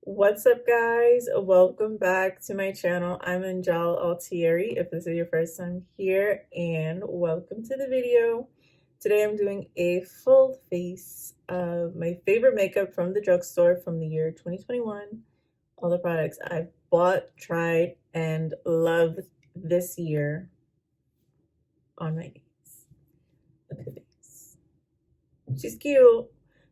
What's up, guys? Welcome back to my channel. I'm Angele Altieri if this is your first time here, and welcome to the video. Today I'm doing a full face of my favorite makeup from the drugstore from the year 2021. All the products I've bought, tried, and loved this year on my face. Look at the face. She's cute.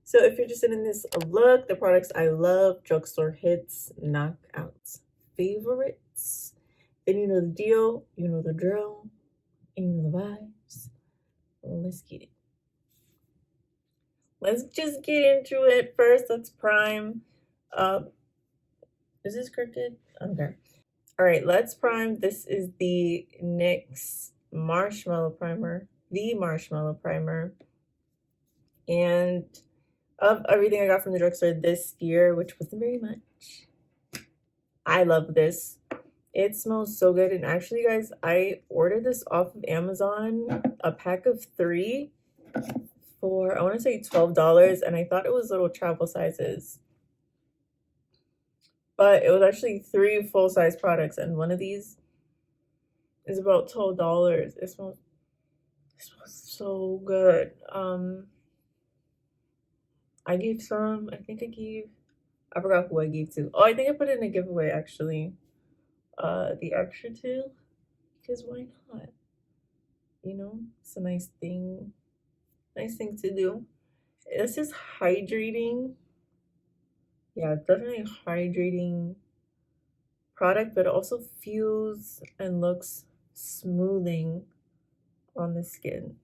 So if you're interested in this look, the products I love, drugstore hits, knockouts, favorites, then you know the deal, you know the drill, and you know the vibes. Let's get it. Let's just get into it. First, let's prime. Is this crooked? Okay. All right, let's prime. This is the NYX Marshmellow Primer, the Marshmellow Primer. And of everything I got from the drugstore this year, which wasn't very much, I love this. It smells so good. And actually, guys, I ordered this off of Amazon, a pack of 3 for, I want to say $12, and I thought it was little travel sizes. But it was actually 3 full-size products, and one of these is about $12. It smells so good. I gave some, I forgot who I gave to. Oh, I think I put it in a giveaway, actually. The extra 2, because why not? You know, it's a nice thing to do. This is hydrating. Yeah, definitely a hydrating product, but it also feels and looks smoothing on the skin.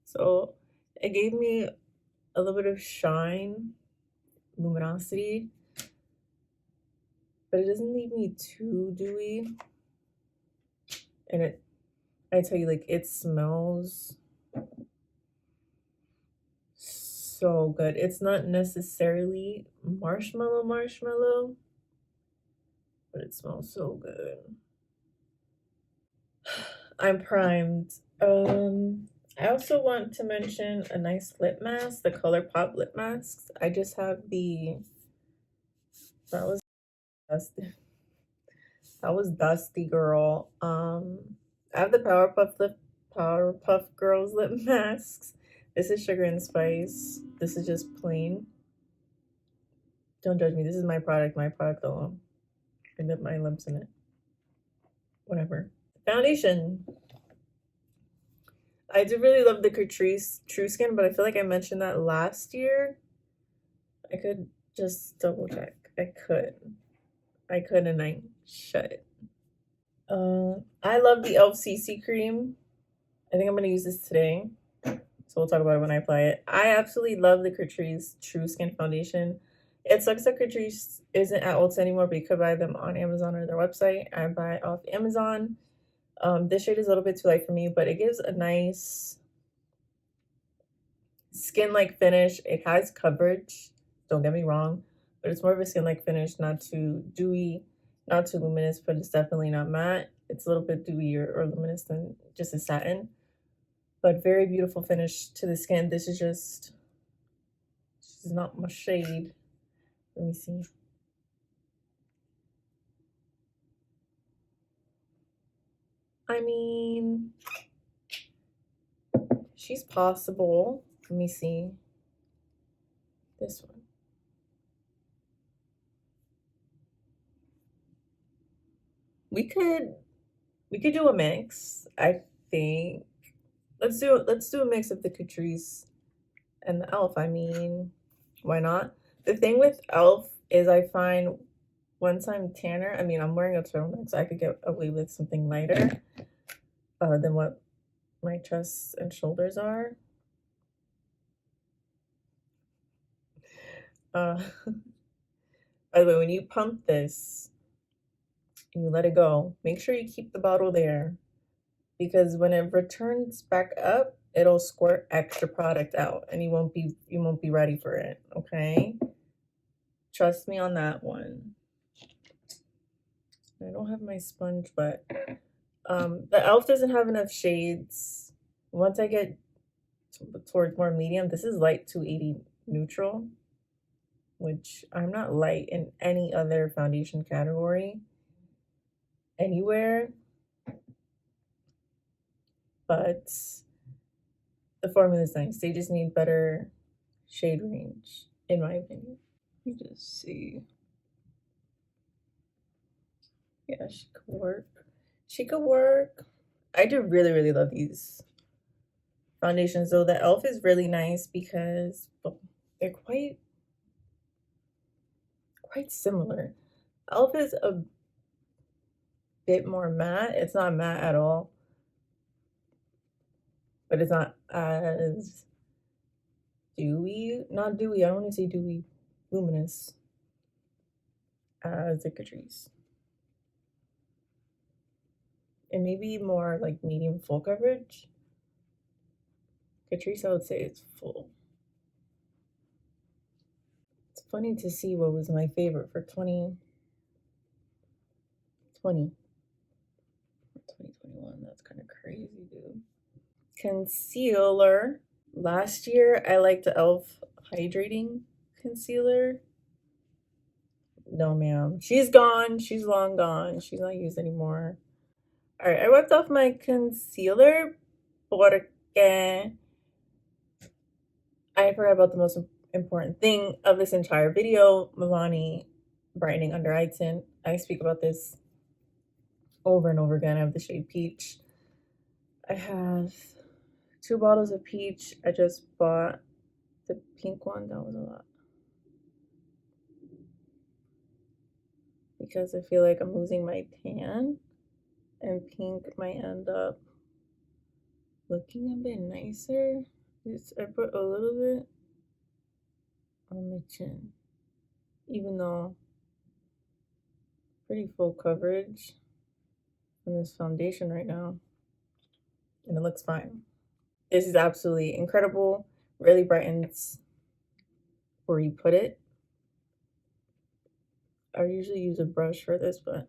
So it gave me a little bit of shine, luminosity, but it doesn't leave me too dewy. And I tell you, like, it smells so good. It's not necessarily marshmallow, but it smells so good. I'm primed. I also want to mention a nice lip mask, the Colourpop lip masks. I just have that was dusty, girl. I have the Powerpuff Girls lip masks. This is Sugar and Spice. This is just plain. Don't judge me. This is my product alone. I dip my lips in it. Whatever. Foundation. I do really love the Catrice True Skin, but I feel like I mentioned that last year. I could just double check. I could and I should. I love the E.l.f CC Cream. I think I'm going to use this today. So we'll talk about it when I apply it. I absolutely love the Catrice True Skin Foundation. It sucks that Catrice isn't at Ulta anymore, but you could buy them on Amazon or their website. I buy off Amazon. This shade is a little bit too light for me, but it gives a nice skin-like finish. It has coverage, don't get me wrong, but it's more of a skin-like finish, not too dewy, not too luminous, but it's definitely not matte. It's a little bit dewier or luminous than just a satin, but very beautiful finish to the skin. This is not my shade. Let me see. I mean, she's possible. Let me see. This one. We could do a mix, I think. Let's do a mix of the Catrice and the e.l.f. I mean, why not? The thing with e.l.f. is I find once I'm tanner, I mean, I'm wearing a turtleneck, so I could get away with something lighter than what my chest and shoulders are. By the way, when you pump this and you let it go, make sure you keep the bottle there, because when it returns back up, it'll squirt extra product out and you won't be ready for it, okay? Trust me on that one. I don't have my sponge, but the e.l.f. doesn't have enough shades. Once I get towards more medium, this is light 280 neutral. which I'm not light in any other foundation category anywhere, but the formula is nice. They just need better shade range, in my opinion. Let me just see. Yeah, she could work. She could work. I do really, really love these foundations, though. The e.l.f. is really nice because they're quite similar. e.l.f. is a bit more matte. It's not matte at all, but it's not as dewy. Not dewy. I don't want to say dewy. Luminous as the Catrice. And maybe more like medium full coverage. Catrice, I would say it's full. It's funny to see what was my favorite for 2020. 2021, that's kind of crazy, dude. Concealer. Last year, I liked the e.l.f. Hydrating Concealer. No, ma'am. She's gone. She's long gone. She's not used anymore. All right, I wiped off my concealer porque I forgot about the most important thing of this entire video, Milani Brightening Under Eye Tint. I speak about this over and over again. I have the shade Peach. I have 2 bottles of Peach. I just bought the pink one. That was a lot. Because I feel like I'm losing my tan. And pink might end up looking a bit nicer. I put a little bit on my chin. Even though pretty full coverage in this foundation right now. And it looks fine. This is absolutely incredible. Really brightens where you put it. I usually use a brush for this, but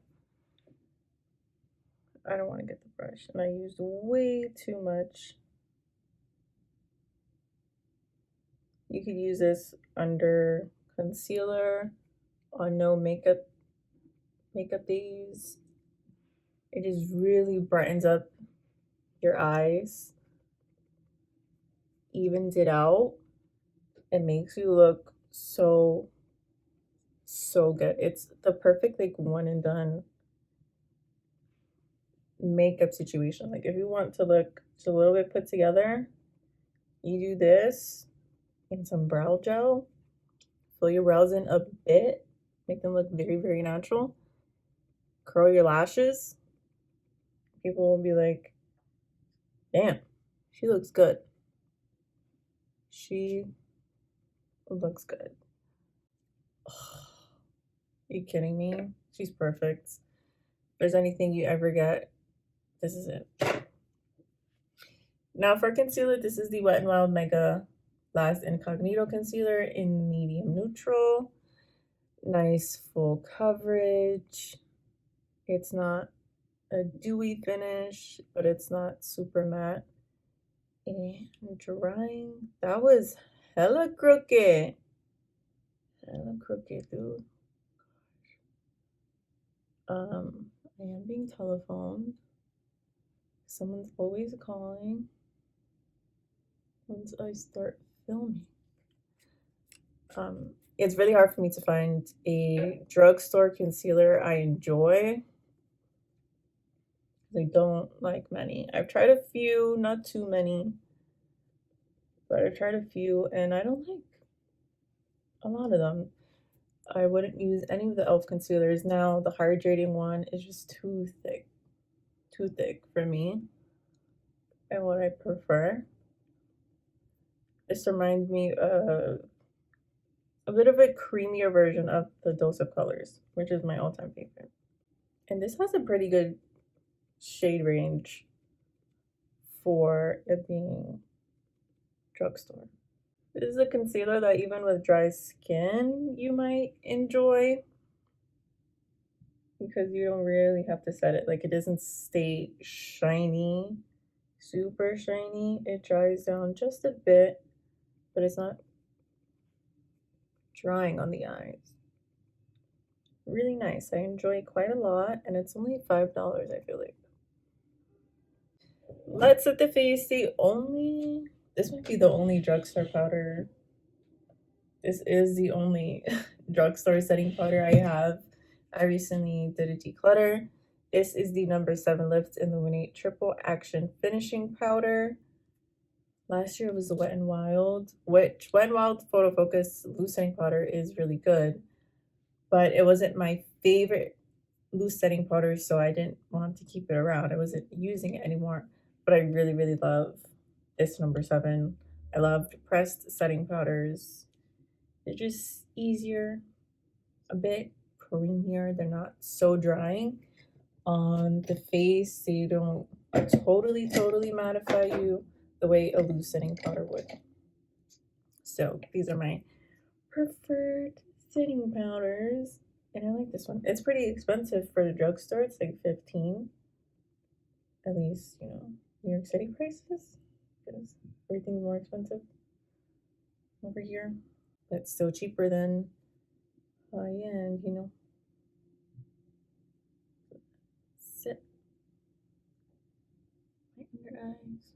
I don't want to get the brush. And I used way too much. You could use this under concealer, on no makeup days. It just really brightens up your eyes, evens it out, and makes you look so good. It's the perfect like one and done makeup situation. Like if you want to look just a little bit put together, you do this and some brow gel, fill your brows in a bit, make them look very, very natural, curl your lashes. People will be like, damn, she looks good. She looks good. Are you kidding me? She's perfect. If there's anything you ever get, this is it. Now for concealer, this is the Wet n Wild Mega Last Incognito Concealer in medium neutral. Nice full coverage. It's not a dewy finish, but it's not super matte. And drying, that was hella crooked. Hella crooked, dude. I am being telephoned. Someone's always calling once I start filming. It's really hard for me to find a drugstore concealer I enjoy. I don't like many. I've tried a few, not too many, but I've tried a few and I don't like a lot of them. I wouldn't use any of the e.l.f. concealers now. The hydrating one is just too thick for me and what I prefer. This reminds me of a bit of a creamier version of the Dose of Colors, which is my all-time favorite. And this has a pretty good shade range for it being drugstore. This is a concealer that even with dry skin, you might enjoy because you don't really have to set it. Like it doesn't stay shiny, super shiny. It dries down just a bit, but it's not drying on the eyes. Really nice. I enjoy it quite a lot, and it's only $5, I feel like. Let's Set the Face. This might be the only drugstore powder. This is the only drugstore setting powder I have. I recently did a declutter. This is the number 7 Lift Illuminate Triple Action Finishing Powder. Last year it was the Wet n Wild, which Wet n Wild Photo Focus Loose Setting Powder is really good, but it wasn't my favorite loose setting powder, so I didn't want to keep it around. I wasn't using it anymore, but I really, really love this number 7. I loved pressed setting powders. They're just easier, a bit creamier. They're not so drying on the face. They don't totally mattify you the way a loose setting powder would. So these are my preferred setting powders, and I like this one. It's pretty expensive for the drugstore. It's like $15, at least, you know, New York City prices, because everything's more expensive over here, but still cheaper than high-end, you know. Sit right under eyes.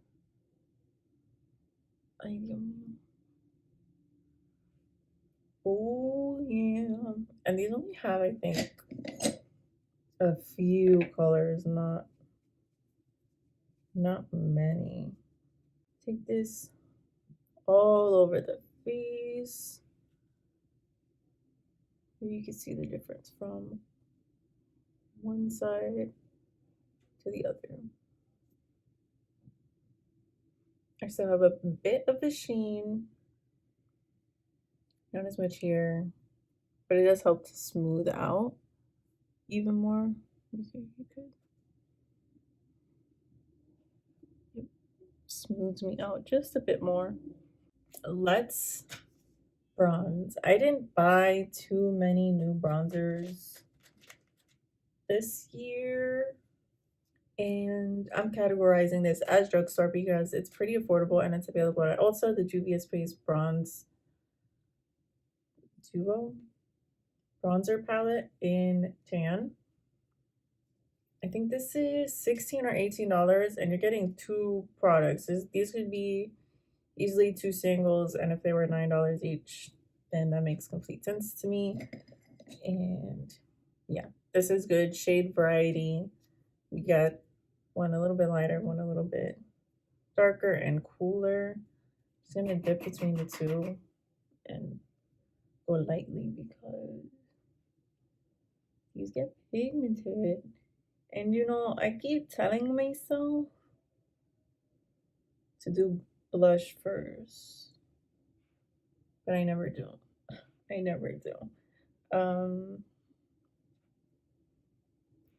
Ay, Dios mío. Oh yeah, and these only have, I think, a few colors, not many. Take this all over the face. Here you can see the difference from one side to the other. I still have a bit of a sheen, not as much here, but it does help to smooth out even more. Let me see if you could. It smooths me out just a bit more. Let's bronze. I didn't buy too many new bronzers this year, and I'm categorizing this as drugstore because it's pretty affordable and it's available at also the Juvia Space Bronze Duo bronzer palette in tan. I think this is $16 or $18, and you're getting 2 products. These could be easily 2 singles, and if they were $9 each, then that makes complete sense to me. And yeah, this is good shade variety. You got one a little bit lighter, one a little bit darker and cooler. Just gonna dip between the two and go lightly because these get pigmented. And you know, I keep telling myself to do blush first, but I never do. I never do.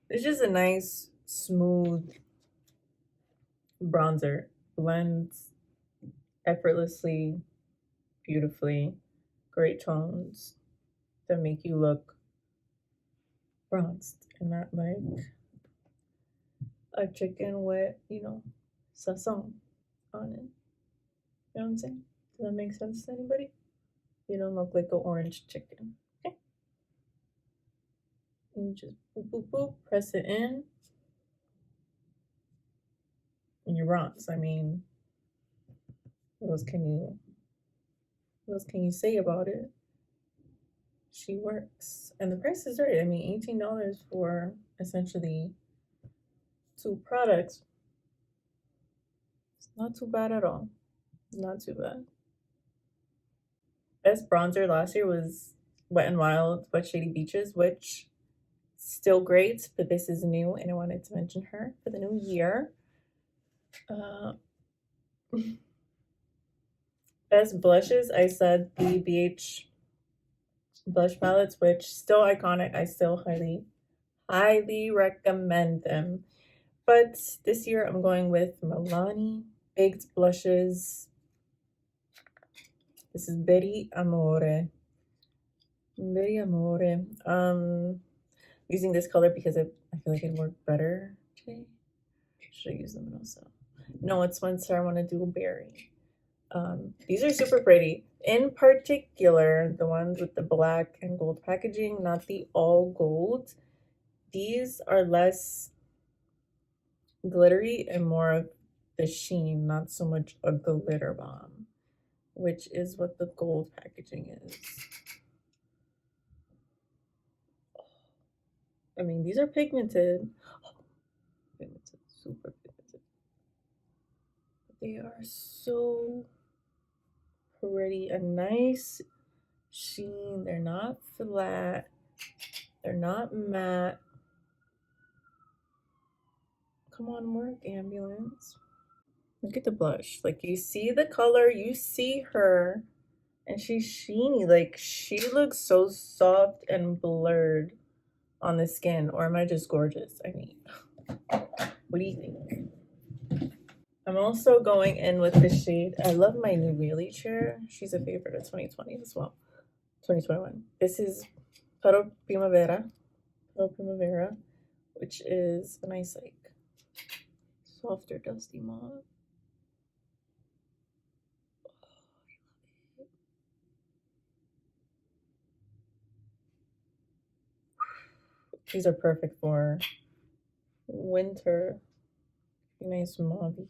It's just a nice, smooth bronzer. Blends effortlessly, beautifully. Great tones that make you look bronzed and not like a chicken with, you know, sazon on it. You know what I'm saying? Does that make sense to anybody? You don't look like an orange chicken. Okay. And you just boop, boop, boop, press it in. And you're bronze. I mean, what else can you say about it? She works. And the price is right. I mean, $18 for essentially 2 products. It's not too bad at all. Not too bad. Best bronzer last year was Wet n Wild Wet Shady Beaches, which still great, but this is new and I wanted to mention her for the new year. Best blushes, I said the BH blush palettes, which still iconic. I still highly recommend them. But this year I'm going with Milani Baked Blushes. This is Very Amore. Very Amore. Using this color because I feel like it worked better today. Should I use them also? No, it's Spencer. I want to do a berry. These are super pretty. In particular, the ones with the black and gold packaging, not the all gold. These are less glittery and more of the sheen, not so much a glitter bomb, which is what the gold packaging is. I mean, these are pigmented. Pigmented, super pigmented. They are so pretty. A nice sheen. They're not flat. They're not matte. Come on, work, ambulance. Look at the blush. Like, you see the color, you see her, and she's sheeny. Like, she looks so soft and blurred on the skin. Or am I just gorgeous? I mean, what do you think? I'm also going in with the shade. I love my new Wheelie chair. She's a favorite of 2020 as well. 2021. This is Petal Primavera. Petal Primavera, which is a nice, like, softer, dusty mauve. These are perfect for winter. Nice mauve,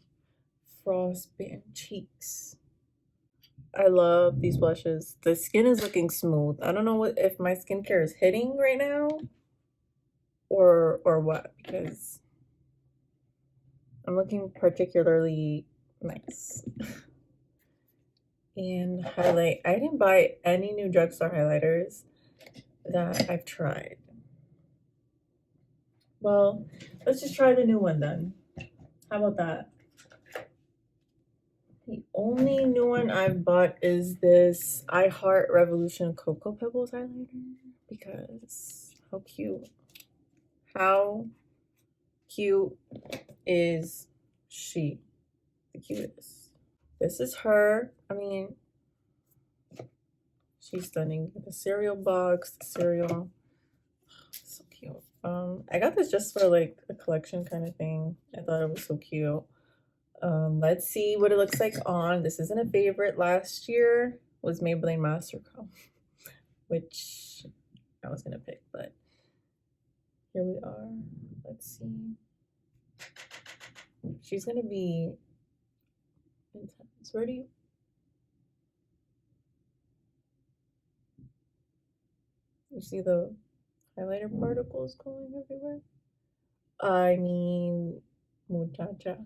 frostbitten cheeks. I love these blushes. The skin is looking smooth. I don't know if my skincare is hitting right now or what, because I'm looking particularly nice. And highlight. I didn't buy any new drugstore highlighters that I've tried. Well, let's just try the new one then. How about that? The only new one I've bought is this I Heart Revolution Cocoa Pebbles highlighter, because how cute. How cute is she? The cutest. This is her. I mean, she's stunning. The cereal box, the cereal. So cute. I got this just for like a collection kind of thing. I thought it was so cute. Let's see what it looks like on. This isn't a favorite. Last year was Maybelline Mascara, which I was gonna pick, but here we are. Let's see. She's gonna be intense. Ready? You see the highlighter particles going everywhere? I mean, muchacha.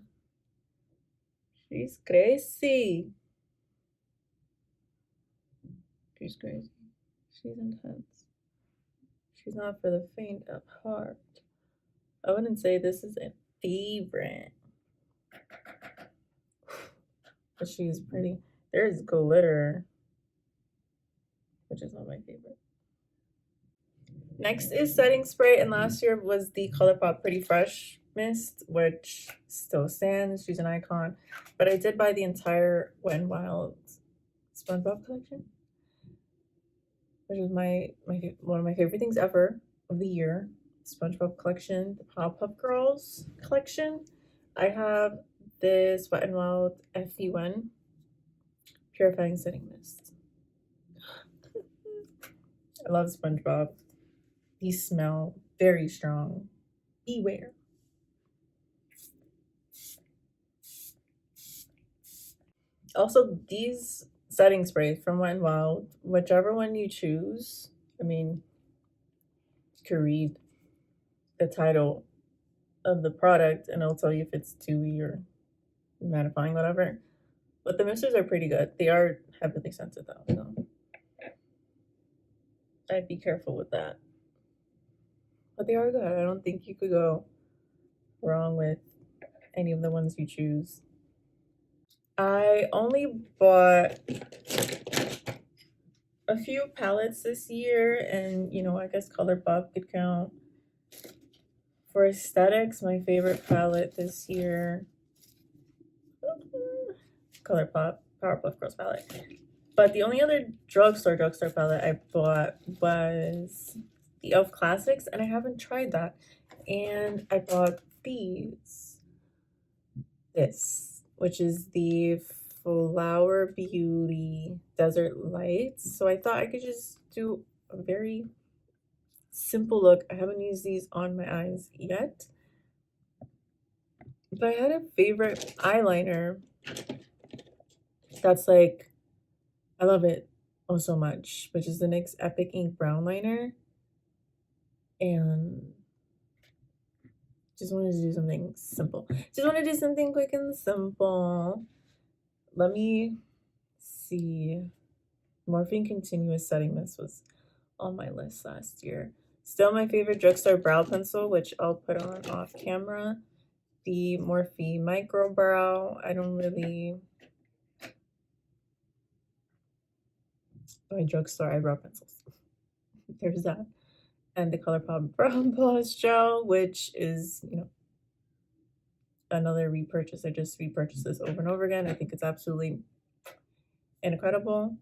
She's crazy. She's crazy. She's intense. She's not for the faint of heart. I wouldn't say this is a favorite, but she's pretty. There's glitter, which is not my favorite. Next is setting spray, and last year was the Colourpop Pretty Fresh Mist, which still stands. She's an icon, but I did buy the entire Wet n Wild Spongebob collection, which is one of my favorite things ever of the year. SpongeBob collection, the Powerpuff Girls collection. I have this Wet n Wild FE1 Purifying Setting Mist. I love SpongeBob. These smell very strong. Beware. Also, these setting sprays from Wet n Wild, whichever one you choose, I mean, you can read the title of the product and it'll tell you if it's dewy or mattifying, whatever. But the misters are pretty good. They are heavily scented though, so I'd be careful with that. But they are good. I don't think you could go wrong with any of the ones you choose. I only bought a few palettes this year, and you know, I guess Colourpop could count. For aesthetics, my favorite palette this year, Colourpop Powerpuff Girls palette. But the only other drugstore palette I bought was the E.l.f Classics, and I haven't tried that. And I bought this, which is the Flower Beauty Desert Lights. So I thought I could just do a very simple look. I haven't used these on my eyes yet. But I had a favorite eyeliner that's like, I love it oh so much, which is the NYX Epic Ink Brown Liner. And just wanted to do something simple. Just want to do something quick and simple. Let me see. Morphe Continuous Setting Mist was on my list last year. Still my favorite Drugstore Brow Pencil, which I'll put on off camera. The Morphe Micro Brow. I don't really buy drugstore eyebrow pencils. There's that. And the Colourpop Brow Gel, which is, you know, another repurchase. I just repurchased this over and over again. I think it's absolutely incredible.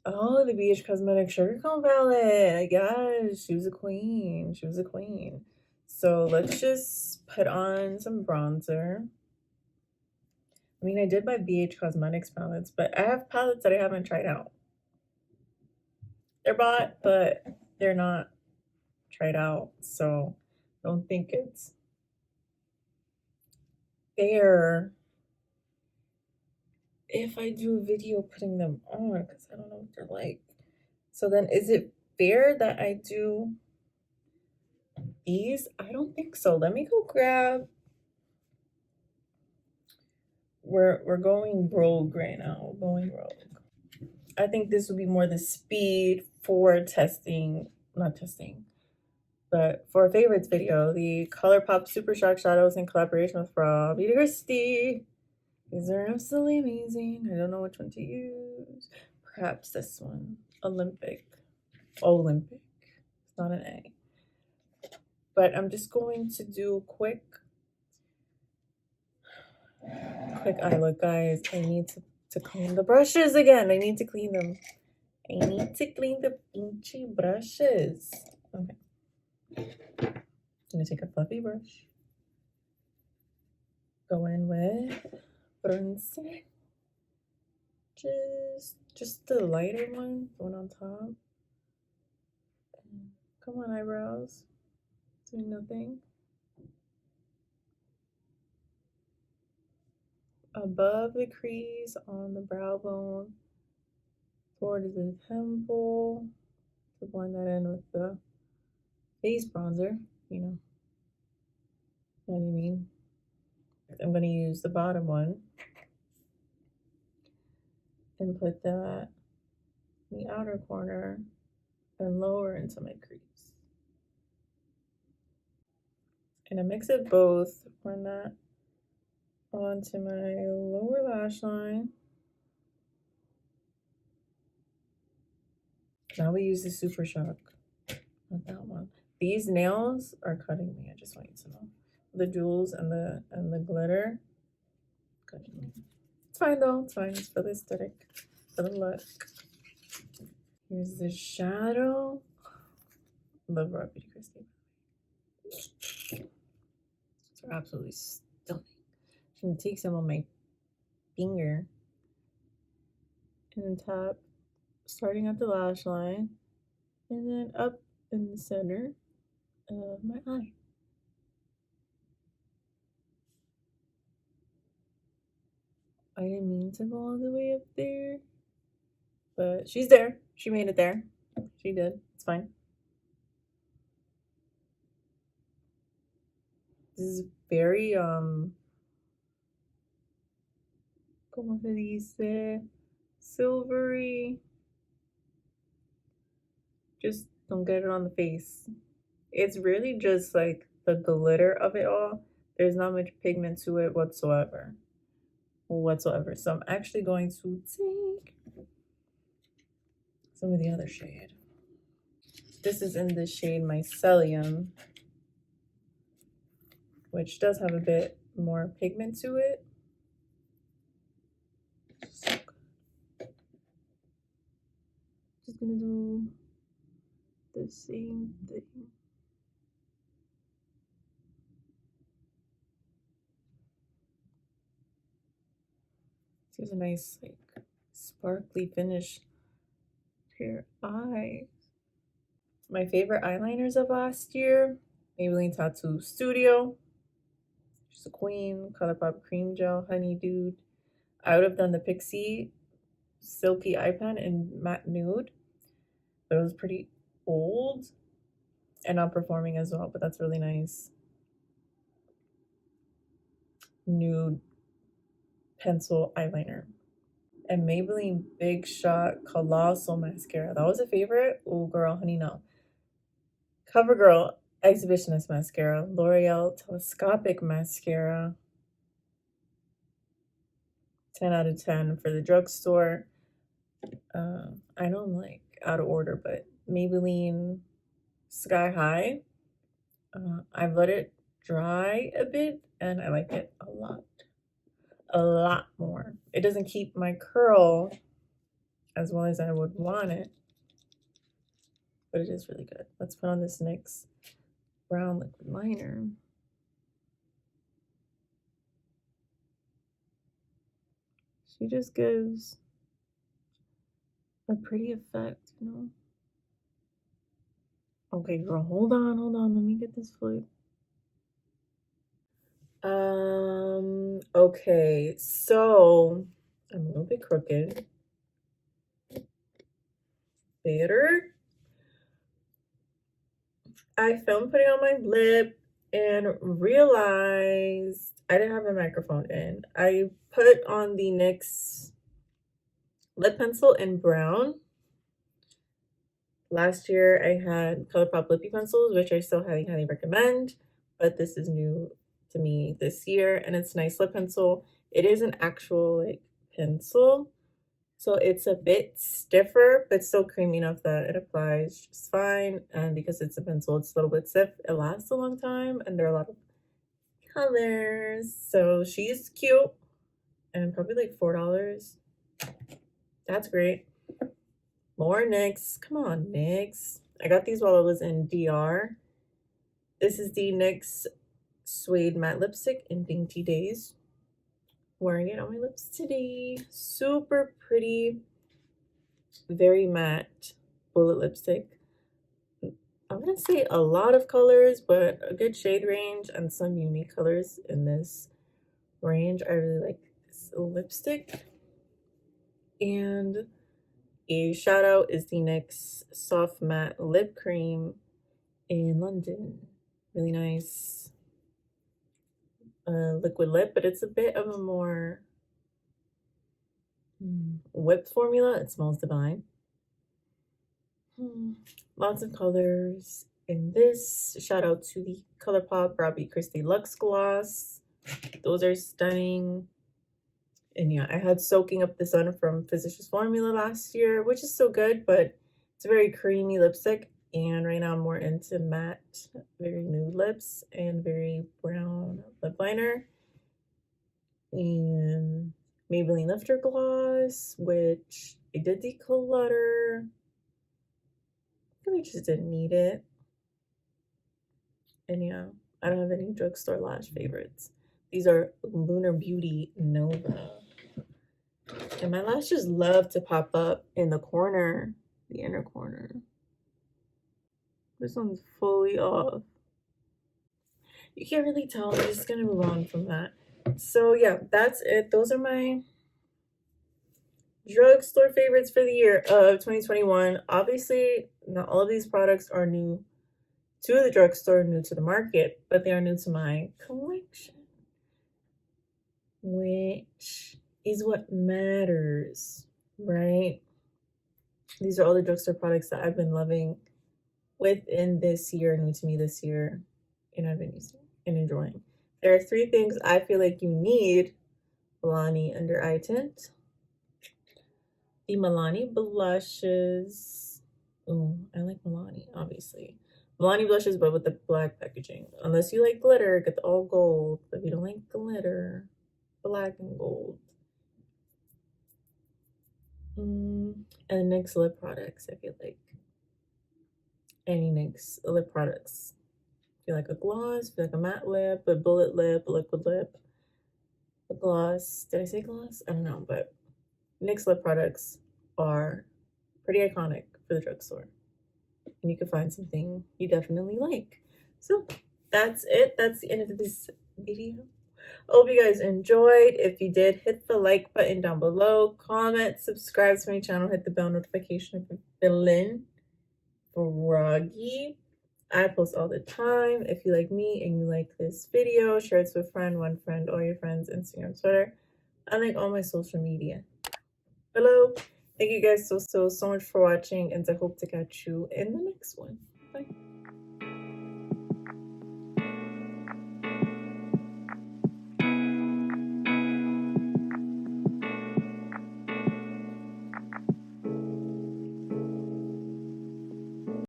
Oh, the BH Cosmetics Sugar Cone palette. I guess she was a queen. She was a queen. So let's just put on some bronzer. I mean, I did buy BH Cosmetics palettes, but I have palettes that I haven't tried out. They're bought, but they're not tried out. So I don't think it's fair if I do a video putting them on, because I don't know what they're like. So then is it fair that I do these? I don't think so. Let me go grab. We're going rogue right now. Going rogue. I think this would be more the speed for testing, not testing, but for a favorites video, the Colourpop Super Shock Shadows in collaboration with Rawbeautykristi. These are absolutely amazing. I don't know which one to use. Perhaps this one. Olympic. It's not an A. But I'm just going to do quick eye look, guys. I need to clean the brushes again. I need to clean them. I need to clean the pinchy brushes. Okay. I'm gonna take a fluffy brush. Go in with bronzer. Just the lighter one, the one on top. Come on, eyebrows. Doing nothing. Above the crease on the brow bone, towards the temple, to blend that in with the face bronzer, you know what I mean. I'm going to use the bottom one and put that in the outer corner and lower into my crease. And I mix it both, run that onto my lower lash line. Now we use the Super Shock, not that one. These nails are cutting me, I just want you to know. The jewels and the glitter cutting me. It's fine though, it's fine. It's for the aesthetic, for the look. Here's the shadow. Love Rawbeautykristi. These are absolutely stunning. I'm gonna take some on my finger and tap, starting at the lash line, and then up in the center of my eye. I didn't mean to go all the way up there, but she's there. She made it there. She did. It's fine. This is very como se dice, silvery. Just don't get it on the face. It's really just like the glitter of it all. There's not much pigment to it whatsoever. So I'm actually going to take some of the other shade. This is in the shade Mycelium, which does have a bit more pigment to it. So just gonna do the same thing. Gives a nice like sparkly finish to your eyes. My favorite eyeliners of last year, Maybelline Tattoo Studio. She's a queen. Colourpop Cream Gel, Honey Dude. I would have done the Pixie Silky Eye Pen in Matte Nude, but it was pretty old and not performing as well, but that's really nice. Nude pencil eyeliner. And Maybelline Big Shot Colossal Mascara. That was a favorite. Oh, girl, honey, no. CoverGirl Exhibitionist Mascara. L'Oreal Telescopic Mascara. 10 out of 10 for the drugstore. I know I'm like out of order, but Maybelline Sky High. I've let it dry a bit and I like it a lot more. It doesn't keep my curl as well as I would want it, but it is really good. Let's put on this NYX brown liquid liner. She just gives a pretty effect, you know? Okay, girl, hold on. Let me get this flip. Okay, so I'm a little bit crooked. Better. I filmed putting on my lip and realized I didn't have a microphone in. I put on the NYX Lip Pencil in brown. Last year I had Colourpop lippy pencils, which I still highly recommend, but this is new to me this year, and it's NYX Lip Pencil. It is an actual like pencil, so it's a bit stiffer, but still creamy enough that it applies just fine. And because it's a pencil, it's a little bit stiff. It lasts a long time, and there are a lot of colors. So she's cute, and probably like $4. That's great. More NYX. Come on, NYX. I got these while I was in DR. This is the NYX Suede Matte Lipstick in Dainty Daze. Wearing it on my lips today. Super pretty, very matte bullet lipstick. I wouldn't say a lot of colors, but a good shade range and some unique colors in this range. I really like this lipstick. And a shout out is the NYX Soft Matte Lip Cream in London. Really nice liquid lip, but it's a bit of a more whipped formula. It smells divine. Lots of colors in this. Shout out to the Colourpop Rawbeautykristi Luxe Gloss. Those are stunning. And yeah, I had Soaking Up the Sun from Physicians Formula last year, which is so good, but it's a very creamy lipstick. And right now I'm more into matte, very nude lips and very brown lip liner. And Maybelline Lifter Gloss, which I did declutter. I really just didn't need it. And yeah, I don't have any drugstore lash favorites. These are Lunar Beauty Nova. And my lashes love to pop up in the corner, the inner corner. This one's fully off. You can't really tell. I'm just gonna move on from that. So yeah, that's it. Those are my drugstore favorites for the year of 2021. Obviously, not all of these products are new to the drugstore, new to the market, but they are new to my collection, which is what matters, right? These are all the drugstore products that I've been loving within this year, new to me this year, and I've been using and enjoying. There are 3 things I feel like you need. Milani Undereye Tint, the Milani blushes. Oh, I like Milani, obviously. Milani blushes, but with the black packaging. Unless you like glitter, get the all gold. But if you don't like glitter, black and gold. And NYX lip products, I feel like. Any NYX lip products. If you like a gloss, if you like a matte lip, a bullet lip, a liquid lip, a gloss. Did I say gloss? I don't know, but NYX lip products are pretty iconic for the drugstore. And you can find something you definitely like. So that's it. That's the end of this video. I hope you guys enjoyed. If you did, hit the like button down below, comment, subscribe to my channel, hit the bell notification if you're feeling froggy. I post all the time. If you like me and you like this video, share it to a friend, one friend, all your friends, Instagram, Twitter. I like all my social media below. Thank you guys so much for watching, and I hope to catch you in the next one.